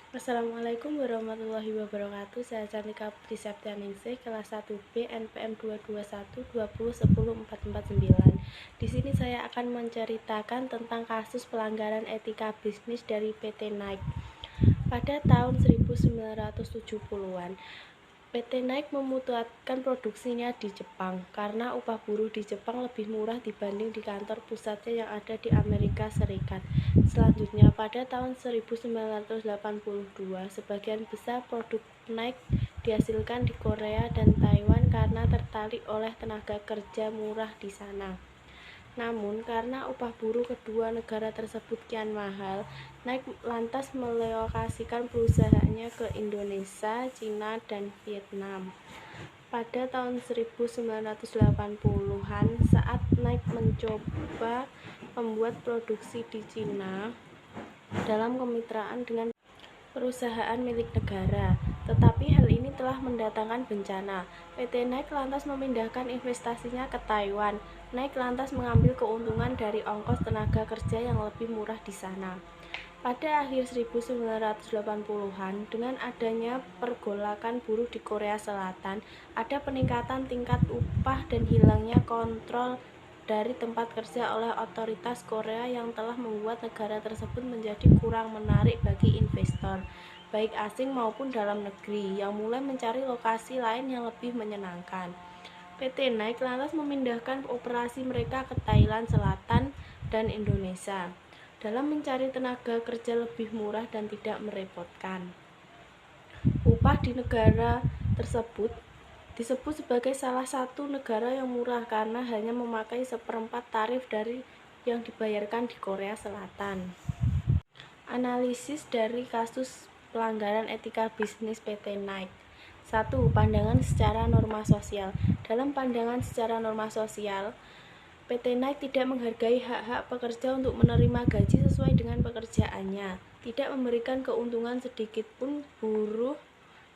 Assalamualaikum warahmatullahi wabarakatuh. Saya Cantika Putri Septianingsih, kelas 1B, NPM 22120104449. Di sini saya akan menceritakan tentang kasus pelanggaran etika bisnis dari PT Nike. Pada tahun 1970-an, PT Nike memutuskan produksinya di Jepang karena upah buruh di Jepang lebih murah dibanding di kantor pusatnya yang ada di Amerika Serikat. Selanjutnya, pada tahun 1982, sebagian besar produk Nike dihasilkan di Korea dan Taiwan karena tertarik oleh tenaga kerja murah di sana. Namun, karena upah buruh kedua negara tersebut kian mahal, Nike lantas melokasikan perusahaannya ke Indonesia, Cina, dan Vietnam. Pada tahun 1980-an, saat Nike mencoba membuat produksi di Cina dalam kemitraan dengan perusahaan milik negara, tetapi hal ini telah mendatangkan bencana. PT Nike lantas memindahkan investasinya ke Taiwan. Nike lantas mengambil keuntungan dari ongkos tenaga kerja yang lebih murah di sana. Pada akhir 1980-an, dengan adanya pergolakan buruh di Korea Selatan, ada peningkatan tingkat upah dan hilangnya kontrol dari tempat kerja oleh otoritas Korea yang telah membuat negara tersebut menjadi kurang menarik bagi investor, baik asing maupun dalam negeri, yang mulai mencari lokasi lain yang lebih menyenangkan. PT Nike lantas memindahkan operasi mereka ke Thailand Selatan dan Indonesia dalam mencari tenaga kerja lebih murah dan tidak merepotkan. Upah di negara tersebut disebut sebagai salah satu negara yang murah karena hanya memakai seperempat tarif dari yang dibayarkan di Korea Selatan. Analisis dari kasus pelanggaran etika bisnis PT Nike. 1. Pandangan secara norma sosial. Dalam pandangan secara norma sosial, PT Nike tidak menghargai hak-hak pekerja untuk menerima gaji sesuai dengan pekerjaannya, tidak memberikan keuntungan sedikitpun buruh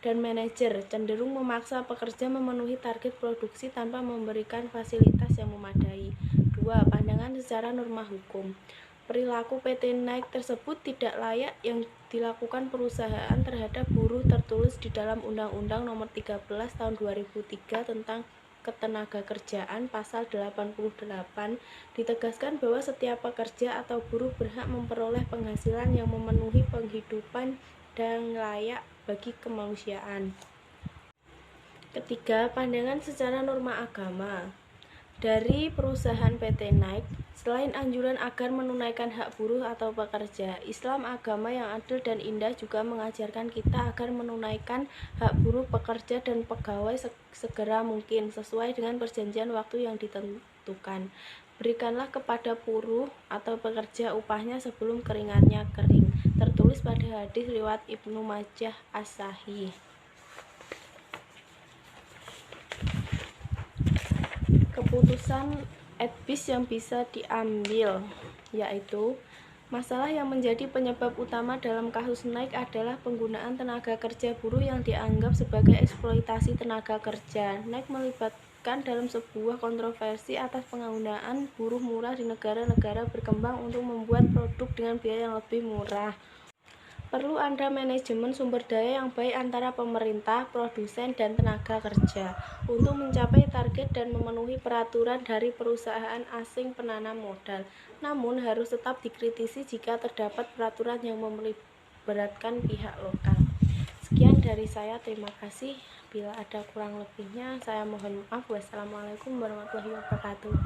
dan manajer, cenderung memaksa pekerja memenuhi target produksi tanpa memberikan fasilitas yang memadai. 2. Pandangan secara norma hukum. Perilaku PT Nike tersebut tidak layak yang dilakukan perusahaan terhadap buruh tertulis di dalam Undang-Undang Nomor 13 Tahun 2003 tentang Ketenagakerjaan. Pasal 88 ditegaskan bahwa setiap pekerja atau buruh berhak memperoleh penghasilan yang memenuhi penghidupan dan layak bagi kemanusiaan. Ketiga, pandangan secara norma agama. Dari perusahaan PT Nike, selain anjuran agar menunaikan hak buruh atau pekerja, Islam agama yang adil dan indah juga mengajarkan kita agar menunaikan hak buruh, pekerja, dan pegawai segera mungkin sesuai dengan perjanjian waktu yang ditentukan. Berikanlah kepada buruh atau pekerja upahnya sebelum keringatnya kering. Tertulis pada hadis riwayat Ibnu Majah As-Sahih. Keputusan etis yang bisa diambil yaitu masalah yang menjadi penyebab utama dalam kasus Nike adalah penggunaan tenaga kerja buruh yang dianggap sebagai eksploitasi tenaga kerja. Nike melibatkan dalam sebuah kontroversi atas penggunaan buruh murah di negara-negara berkembang untuk membuat produk dengan biaya yang lebih murah. Perlu ada manajemen sumber daya yang baik antara pemerintah, produsen, dan tenaga kerja untuk mencapai target dan memenuhi peraturan dari perusahaan asing penanam modal. Namun harus tetap dikritisi jika terdapat peraturan yang memelibatkan pihak lokal. Sekian dari saya, terima kasih. Bila ada kurang lebihnya, saya mohon maaf. Wassalamualaikum warahmatullahi wabarakatuh.